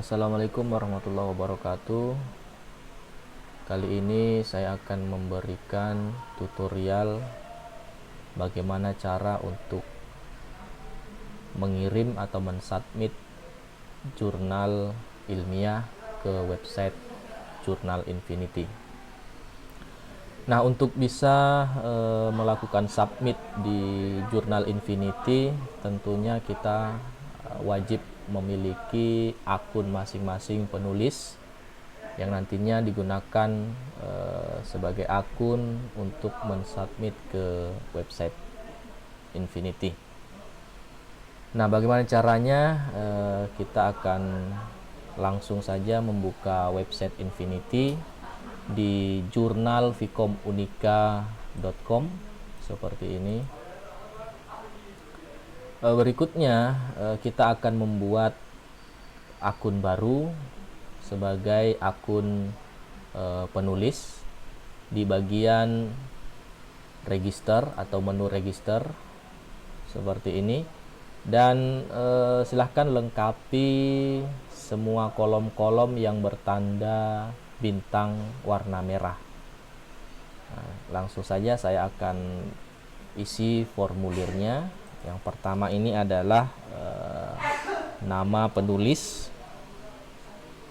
Assalamualaikum warahmatullahi wabarakatuh. Kali ini saya akan memberikan tutorial bagaimana cara untuk mengirim atau mensubmit jurnal ilmiah ke website Jurnal Infinity. Nah, untuk bisa melakukan submit di Jurnal Infinity, tentunya kita wajib memiliki akun masing-masing penulis yang nantinya digunakan sebagai akun untuk mensubmit ke website Infinity. Nah, bagaimana caranya? Kita akan langsung saja membuka website Infinity di jurnalvcomunica.com seperti ini. Berikutnya kita akan membuat akun baru sebagai akun penulis di bagian register atau menu register seperti ini, dan silahkan lengkapi semua kolom-kolom yang bertanda bintang warna merah. Nah, langsung saja saya akan isi formulirnya. Yang pertama ini adalah nama penulis.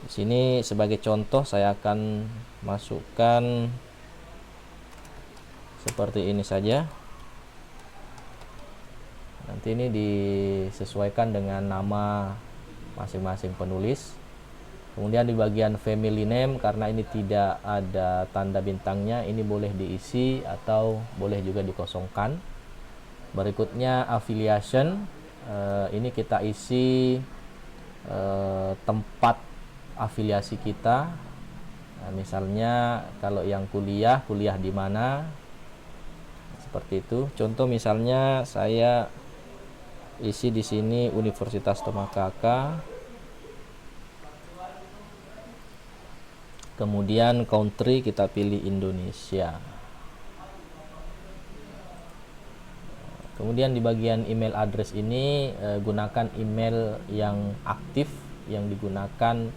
Di sini sebagai contoh saya akan masukkan seperti ini saja. Nanti ini disesuaikan dengan nama masing-masing penulis. Kemudian di bagian family name, karena ini tidak ada tanda bintangnya, ini boleh diisi atau boleh juga dikosongkan. Berikutnya affiliation, ini kita isi tempat afiliasi kita. Nah, misalnya kalau yang kuliah di mana, seperti itu. Contoh misalnya saya isi di sini Universitas Tomakaka. Kemudian country kita pilih Indonesia. Kemudian di bagian email address ini gunakan email yang aktif yang digunakan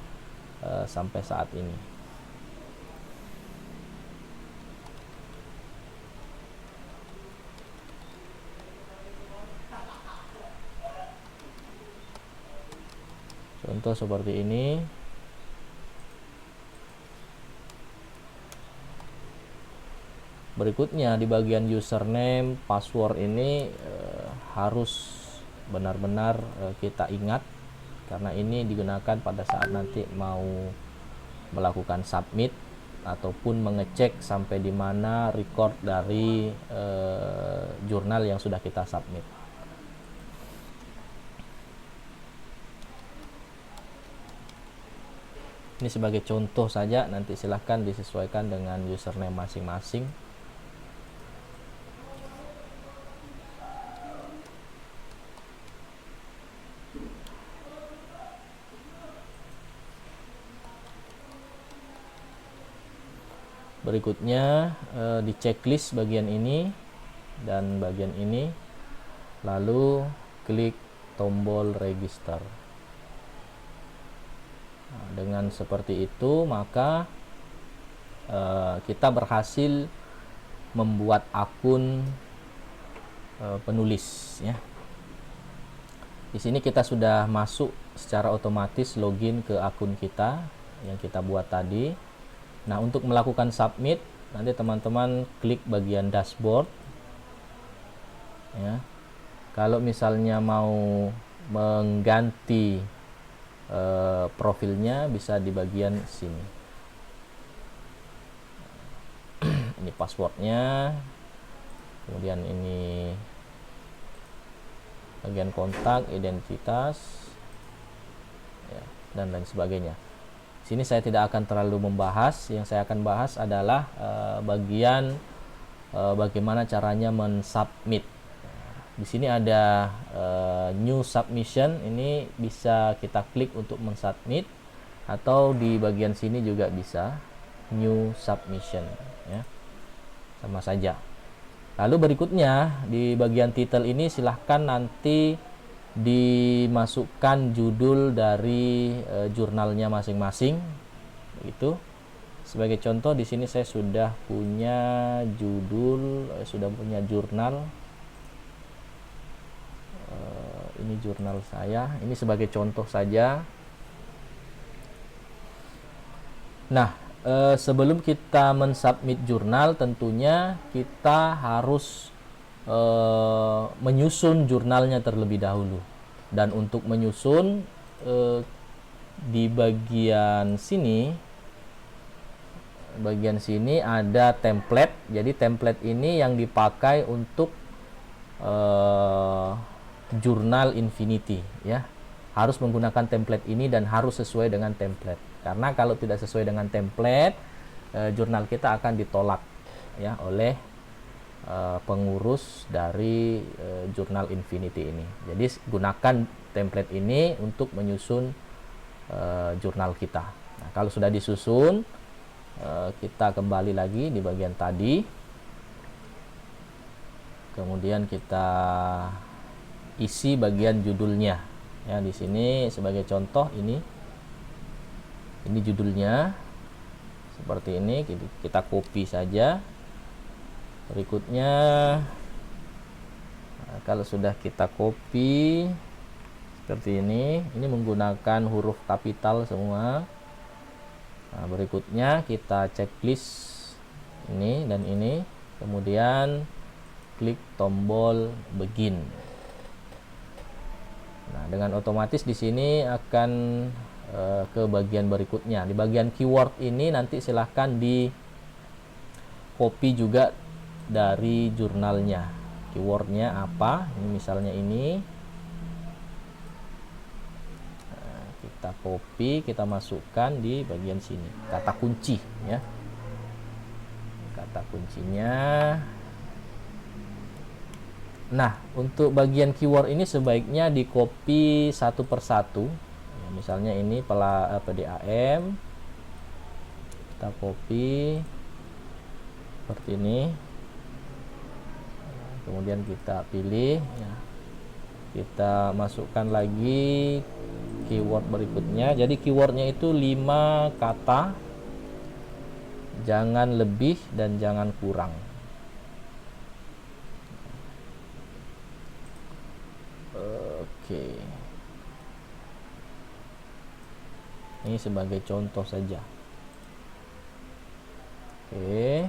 sampai saat ini. Contoh seperti ini. Berikutnya di bagian username, password ini harus benar-benar kita ingat, karena ini digunakan pada saat nanti mau melakukan submit ataupun mengecek sampai di mana record dari jurnal yang sudah kita submit. Ini sebagai contoh saja, nanti silahkan disesuaikan dengan username masing-masing. Berikutnya di checklist bagian ini dan bagian ini, lalu klik tombol register. Nah, dengan seperti itu maka kita berhasil membuat akun penulis ya. Di sini kita sudah masuk secara otomatis login ke akun kita yang kita buat tadi. Nah, untuk melakukan submit, nanti teman-teman klik bagian dashboard ya. Kalau misalnya mau mengganti profilnya, bisa di bagian sini. Ini passwordnya, kemudian ini bagian kontak, identitas ya, dan lain sebagainya. Sini saya tidak akan terlalu membahas. Yang saya akan bahas adalah bagian bagaimana caranya mensubmit. Di sini ada new submission, ini bisa kita klik untuk mensubmit, atau di bagian sini juga bisa new submission ya. Sama saja. Lalu berikutnya di bagian title ini silahkan nanti dimasukkan judul dari jurnalnya masing-masing. Begitu. Sebagai contoh di sini saya sudah punya judul, sudah punya jurnal. Ini jurnal saya. Ini sebagai contoh saja. Nah, sebelum kita mensubmit jurnal, tentunya kita harus menyusun jurnalnya terlebih dahulu. Dan untuk menyusun, di bagian sini ada template. Jadi template ini yang dipakai untuk jurnal Infinity, ya. Harus menggunakan template ini dan harus sesuai dengan template. Karena kalau tidak sesuai dengan template, jurnal kita akan ditolak, ya, oleh pengurus dari jurnal Infinity ini. Jadi gunakan template ini untuk menyusun jurnal kita. Nah, kalau sudah disusun, kita kembali lagi di bagian tadi. Kemudian kita isi bagian judulnya. Ya, di sini sebagai contoh ini judulnya seperti ini. Kita copy saja. Berikutnya, nah, kalau sudah kita copy seperti ini menggunakan huruf kapital semua. Nah, berikutnya kita checklist ini dan ini, kemudian klik tombol begin. Nah, dengan otomatis di sini akan ke bagian berikutnya. Di bagian keyword ini nanti silahkan di copy juga dari jurnalnya. Keywordnya apa? Ini misalnya ini. Nah, kita copy, kita masukkan di bagian sini. Kata kunci, ya. Kata kuncinya. Nah, untuk bagian keyword ini sebaiknya di copy satu persatu. Ya, misalnya ini PDAM. Kita copy seperti ini. Kemudian kita pilih, ya. Kita masukkan lagi keyword berikutnya. Jadi keywordnya itu 5 kata, jangan lebih dan jangan kurang. Oke, ini sebagai contoh saja. Oke.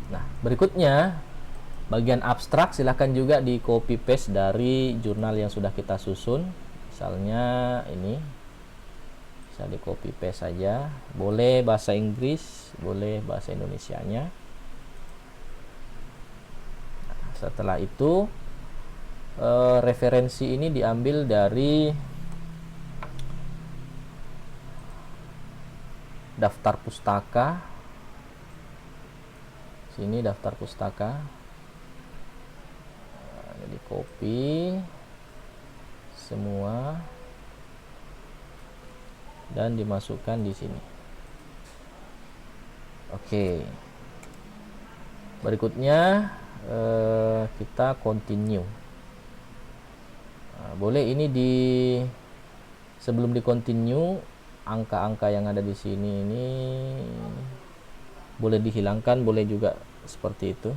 Nah, berikutnya bagian abstrak silahkan juga di copy paste dari jurnal yang sudah kita susun. Misalnya ini bisa di copy paste saja. Boleh bahasa Inggris, boleh bahasa Indonesianya. Nah, setelah itu referensi ini diambil dari daftar pustaka. Sini daftar pustaka. Nah, jadi copy semua dan dimasukkan di sini. Oke. Berikutnya kita continue. Nah, boleh ini sebelum di continue, angka-angka yang ada di sini ini boleh dihilangkan, boleh juga seperti itu,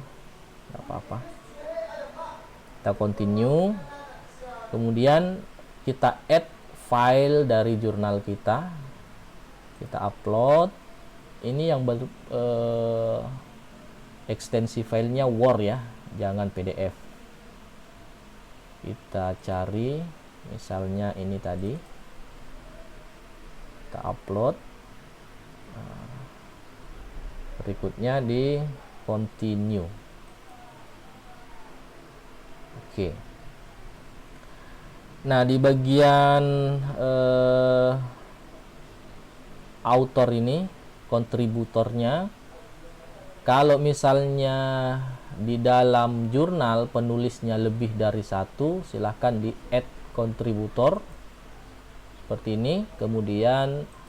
nggak apa-apa. Kita continue, kemudian kita add file dari jurnal kita upload. Ini yang ekstensi filenya Word, ya, jangan PDF. Kita cari misalnya ini tadi, kita upload. Berikutnya di continue. Oke. Nah, di bagian author ini, kontributornya, kalau misalnya di dalam jurnal penulisnya lebih dari satu, silahkan di add kontributor seperti ini. Kemudian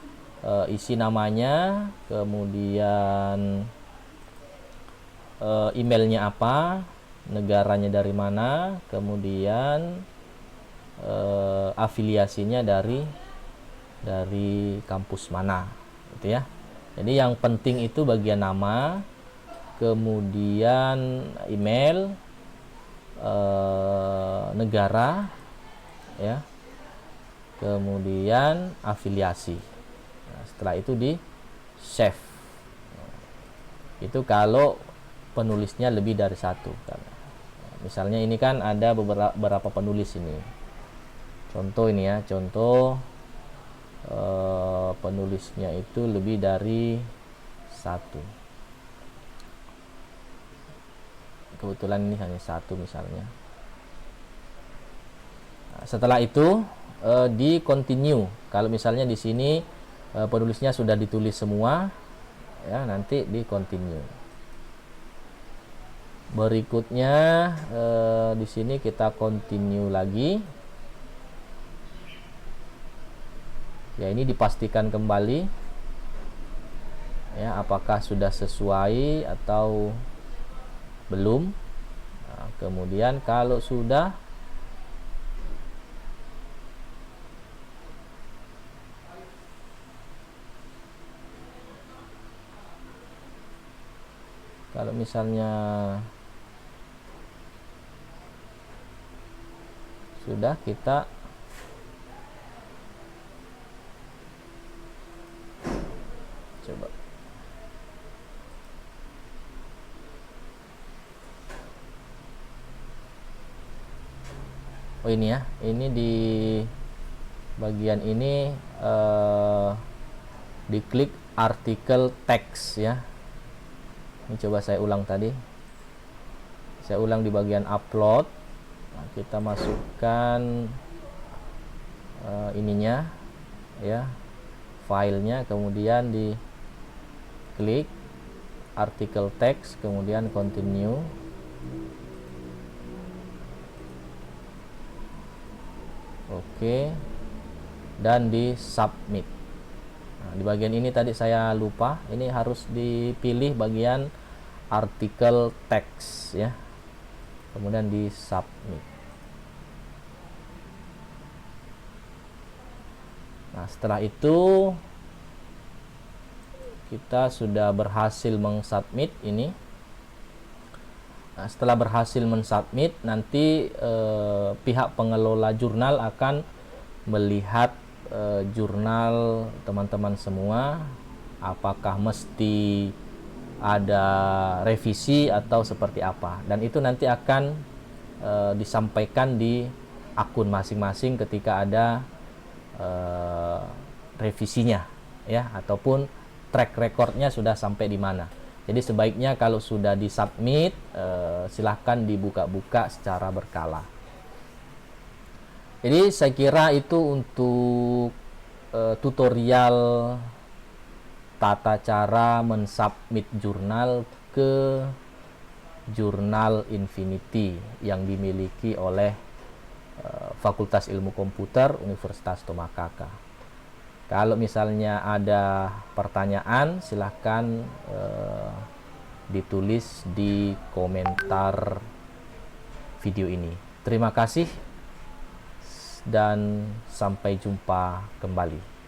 isi namanya, kemudian emailnya apa, negaranya dari mana, kemudian afiliasinya dari kampus mana, gitu ya. Jadi yang penting itu bagian nama, kemudian email, negara, ya, kemudian afiliasi. Nah, setelah itu di save. Itu kalau penulisnya lebih dari satu. Misalnya ini kan ada beberapa penulis ini. Contoh ini ya, contoh penulisnya itu lebih dari satu. Kebetulan ini hanya satu misalnya. Nah, setelah itu di continue. Kalau misalnya di sini penulisnya sudah ditulis semua, ya, nanti di continue. Berikutnya di sini kita continue lagi. Ya, ini dipastikan kembali, ya, apakah sudah sesuai atau belum. Nah, kemudian kalau sudah, kalau misalnya sudah, kita coba. Oh, ini ya, ini di bagian ini diklik artikel teks, ya. Ini coba saya ulang tadi. Saya ulang di bagian upload. Nah, kita masukkan ininya, ya, filenya, kemudian di klik artikel teks, kemudian continue. Oke, dan di submit. Nah, di bagian ini tadi saya lupa, ini harus dipilih bagian artikel teks, ya, kemudian di submit. Nah, setelah itu kita sudah berhasil mengsubmit ini. Nah, setelah berhasil mensubmit, nanti pihak pengelola jurnal akan melihat jurnal teman-teman semua, apakah mesti ada revisi atau seperti apa, dan itu nanti akan disampaikan di akun masing-masing ketika ada revisinya, ya, ataupun track recordnya sudah sampai di mana. Jadi sebaiknya kalau sudah disubmit, silahkan dibuka-buka secara berkala. Jadi saya kira itu untuk tutorial tata cara mensubmit jurnal ke jurnal Infinity yang dimiliki oleh Fakultas Ilmu Komputer Universitas Tomakaka. Kalau misalnya ada pertanyaan, silahkan ditulis di komentar video ini. Terima kasih dan sampai jumpa kembali.